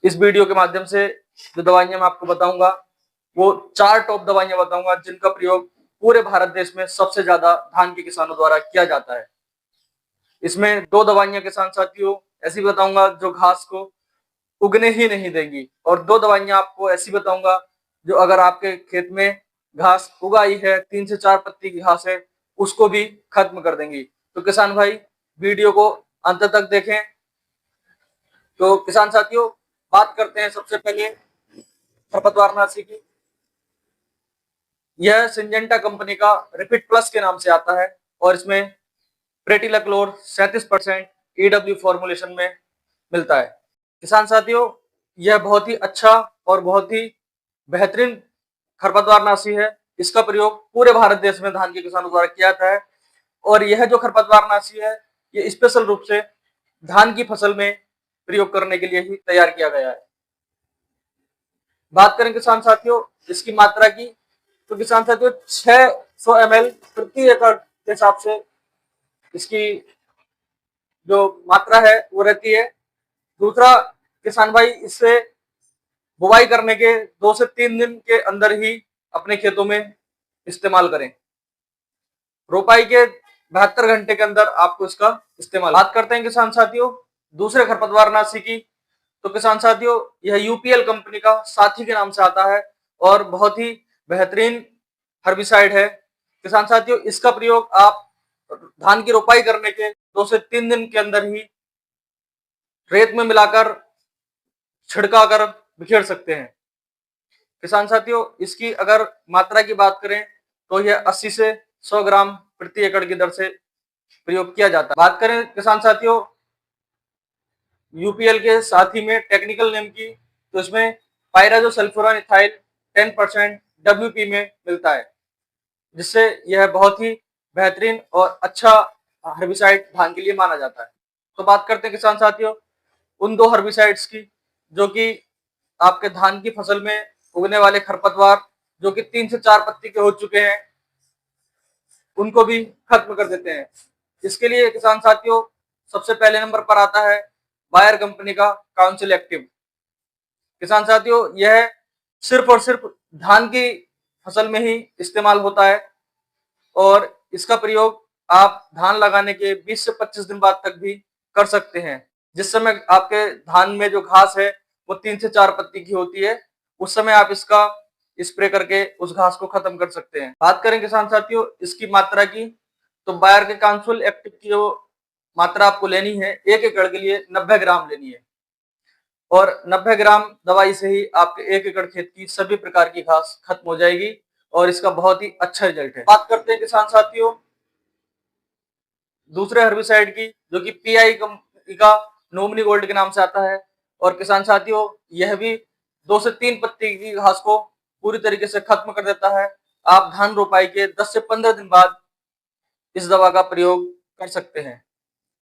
इस वीडियो के माध्यम से जो दवाइयां मैं आपको बताऊंगा वो 4 टॉप दवाइयां बताऊंगा जिनका प्रयोग पूरे भारत देश में सबसे ज्यादा धान के किसानों द्वारा किया जाता है। इसमें 2 दवाइयां किसान साथियों ऐसी बताऊंगा जो घास को उगने ही नहीं देंगी, और 2 दवाइयां आपको ऐसी बताऊंगा जो अगर आपके खेत में घास उगाई है, 3 से 4 पत्ती की घास है, उसको भी खत्म कर देंगी। तो किसान भाई वीडियो को अंत तक देखें। तो किसान साथियों बात करते हैं सबसे पहले खरपतवारनाशी की। यह सिंजेंटा कंपनी का रिपीट प्लस के नाम से आता है और इसमें प्रेटिलाक्लोर 37% EW फॉर्मुलेशन में मिलता है। किसान साथियों यह बहुत ही अच्छा और बहुत ही बेहतरीन खरपतवारनाशी है। इसका प्रयोग पूरे भारत देश में धान के किसानों द्वारा किया जाता है और यह जो खरपतवारनाशी है ये स्पेशल रूप से धान की फसल में प्रयोग करने के लिए ही तैयार किया गया है। बात करें किसान साथियों इसकी मात्रा की, तो किसान साथियों 600 ml प्रति एकड़ के हिसाब से इसकी जो मात्रा है वो रहती है। दूसरा किसान भाई इससे बुवाई करने के 2 से 3 दिन के अंदर ही अपने खेतों में इस्तेमाल करें। रोपाई के 72 घंटे के अंदर आपको इसका इस्तेमाल। बात करते हैं किसान साथियों दूसरे खरपतवारनाशी की, तो किसान साथियों यह यूपीएल कंपनी का साथी के नाम से आता है और बहुत ही बेहतरीन हर्बिसाइड है। किसान साथियों इसका प्रयोग आप धान की रोपाई करने के 2 से 3 दिन के अंदर ही रेत में मिलाकर छिड़का कर बिखेर सकते हैं। किसान साथियों इसकी अगर मात्रा की बात करें तो यह 80 से 100 ग्राम प्रति एकड़ की दर से प्रयोग किया जाता है। बात करें किसान साथियों यूपीएल के साथ ही में टेक्निकल नेम की, तो इसमें पायराजोसल्फोरान इथाइल 10% WP में मिलता है, जिससे यह बहुत ही बेहतरीन और अच्छा हर्बिसाइड धान के लिए माना जाता है। तो बात करते हैं किसान साथियों उन 2 हर्बिसाइड्स की जो कि आपके धान की फसल में उगने वाले खरपतवार जो कि 3 से 4 पत्ती के हो चुके हैं उनको भी खत्म कर देते हैं। इसके लिए किसान साथियों सबसे पहले नंबर पर आता है बायर कंपनी का काउंसिल एक्टिव। किसान साथियों यह सिर्फ और सिर्फ धान की फसल में ही इस्तेमाल होता है और इसका प्रयोग आप धान लगाने के 20 से 25 दिन बाद तक भी कर सकते हैं। जिस समय आपके धान में जो घास है वो 3 से 4 पत्ती की होती है, उस समय आप इसका स्प्रे करके उस घास को खत्म कर सकते हैं। बात करें किसान साथियों इसकी मात्रा की, तो बायर के काउंसिल एक्टिव की जो मात्रा आपको लेनी है 1 एकड़ के लिए 90 ग्राम लेनी है और 90 ग्राम दवाई से ही आपके 1 एकड़ खेत की सभी प्रकार की घास खत्म हो जाएगी और इसका बहुत ही अच्छा रिजल्ट है। बात करते हैं किसान साथियों दूसरे हर्बिसाइड की जो कि पीआई कंपनी का नोमनी गोल्ड के नाम से आता है और किसान साथियों यह भी 2 से 3 पत्ती की घास को पूरी तरीके से खत्म कर देता है। आप धान रोपाई के 10 से 15 दिन बाद इस दवा का प्रयोग कर सकते हैं।